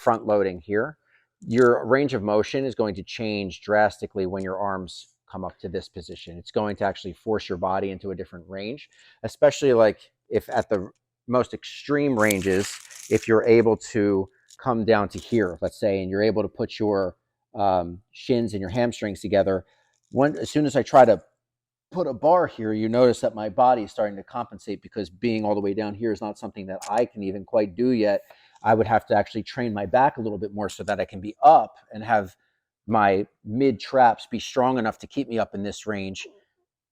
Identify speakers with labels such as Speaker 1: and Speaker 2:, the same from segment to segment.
Speaker 1: front loading here, your range of motion is going to change drastically when your arms come up to this position. It's going to actually force your body into a different range, especially like if at the most extreme ranges, if you're able to come down to here, let's say, and you're able to put your shins and your hamstrings together. As soon as I try to put a bar here, you notice that my body is starting to compensate, because being all the way down here is not something that I can even quite do yet. I would have to actually train my back a little bit more so that I can be up and have my mid traps be strong enough to keep me up in this range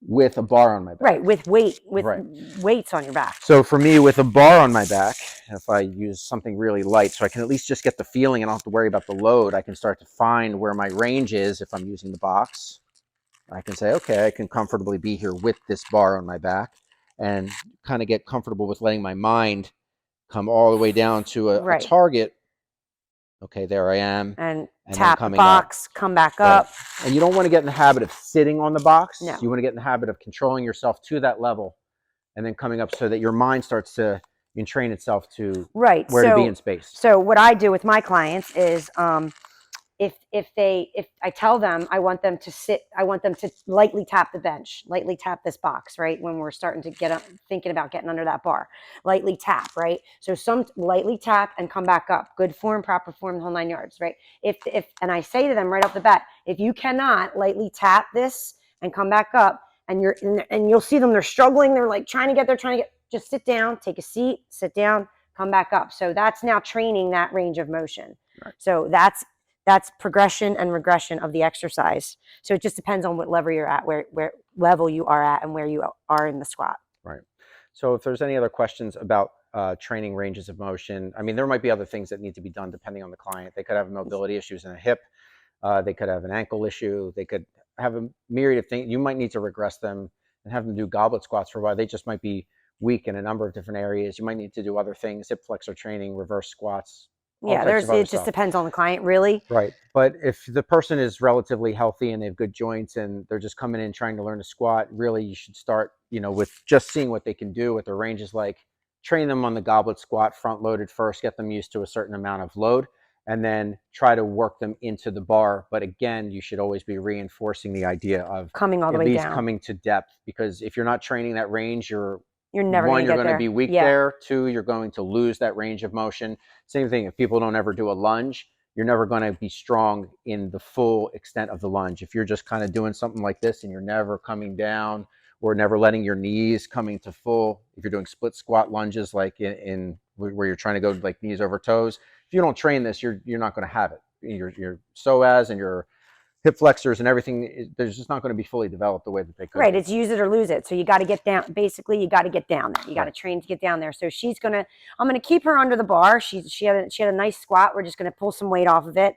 Speaker 1: with a bar on my back.
Speaker 2: Right, with weights on your back.
Speaker 1: So for me, with a bar on my back, if I use something really light, so I can at least just get the feeling and I don't have to worry about the load, I can start to find where my range is if I'm using the box. I can say, okay, I can comfortably be here with this bar on my back, and kind of get comfortable with letting my mind come all the way down to a target. Okay, there I am.
Speaker 2: And tap the box, come back up.
Speaker 1: And you don't want to get in the habit of sitting on the box.
Speaker 2: No.
Speaker 1: You want to get in the habit of controlling yourself to that level and then coming up, so that your mind starts to entrain itself to where to be in space.
Speaker 2: So what I do with my clients is if I tell them I want them to sit, I want them to lightly tap the bench, lightly tap this box, right? When we're starting to get up, thinking about getting under that bar, lightly tap, right? So some lightly tap and come back up, good form, proper form, the whole 9 yards, right? And I say to them right off the bat, if you cannot lightly tap this and come back up, and you'll see them, they're struggling, they're like trying to get, just sit down, take a seat, sit down, come back up. So that's now training that range of motion.
Speaker 1: Right.
Speaker 2: So that's progression and regression of the exercise. So it just depends on what level you're at, where level you are at, and where you are in the squat.
Speaker 1: Right. So if there's any other questions about training ranges of motion, I mean, there might be other things that need to be done depending on the client. They could have mobility issues in a hip. They could have an ankle issue. They could have a myriad of things. You might need to regress them and have them do goblet squats for a while. They just might be weak in a number of different areas. You might need to do other things, hip flexor training, reverse squats.
Speaker 2: Yeah, it just depends on the client, really.
Speaker 1: Right. But if the person is relatively healthy and they have good joints and they're just coming in trying to learn to squat, really you should start, with just seeing what they can do, what their range is like. Train them on the goblet squat front loaded first, get them used to a certain amount of load, and then try to work them into the bar. But again, you should always be reinforcing the idea of
Speaker 2: coming all the way down, at least
Speaker 1: coming to depth, because if you're not training that range, you're
Speaker 2: never
Speaker 1: going
Speaker 2: to
Speaker 1: be weak there. 2, you're going to lose that range of motion. Same thing, if people don't ever do a lunge, you're never going to be strong in the full extent of the lunge. If you're just kind of doing something like this and you're never coming down, or never letting your knees coming to full, if you're doing split squat lunges like in where you're trying to go like knees over toes, if you don't train this, you're not going to have it. Your psoas and your hip flexors and everything, they're just not going to be fully developed the way that they could.
Speaker 2: Right, it's use it or lose it. So you got to get down. Basically, you got to get down there. You got to train to get down there. So I'm gonna keep her under the bar. She had a nice squat. We're just gonna pull some weight off of it.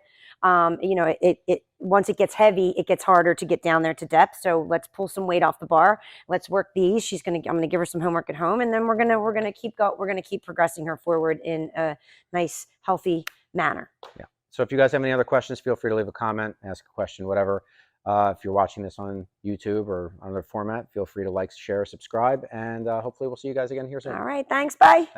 Speaker 2: Once it gets heavy, it gets harder to get down there to depth. So let's pull some weight off the bar. Let's work these. I'm gonna give her some homework at home, and then we're gonna keep progressing her forward in a nice, healthy manner.
Speaker 1: Yeah. So if you guys have any other questions, feel free to leave a comment, ask a question, whatever. If you're watching this on YouTube or on other format, feel free to like, share, subscribe, and hopefully we'll see you guys again here soon.
Speaker 2: All right. Thanks. Bye.